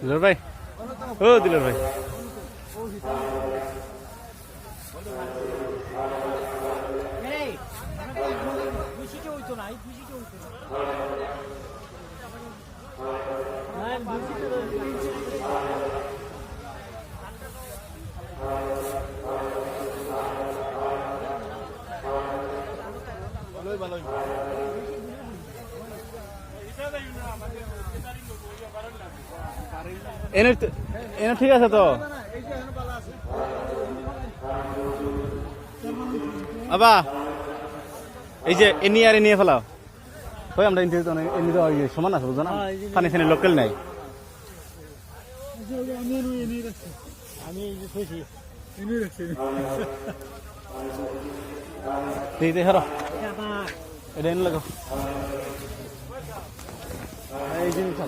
দিলর ভাই ও দিলর ভাই এনে এনে ঠিক আছে তো আবা এই যে এ নিয়ে আর নিয়ে ফেলাও ওই আমরা ইন্টারভিউ এমনি তো সমান আছে বুঝো না পানি ফানি লোকাল নাই আমি হারো এটা এনে লাগাও এই জিনিস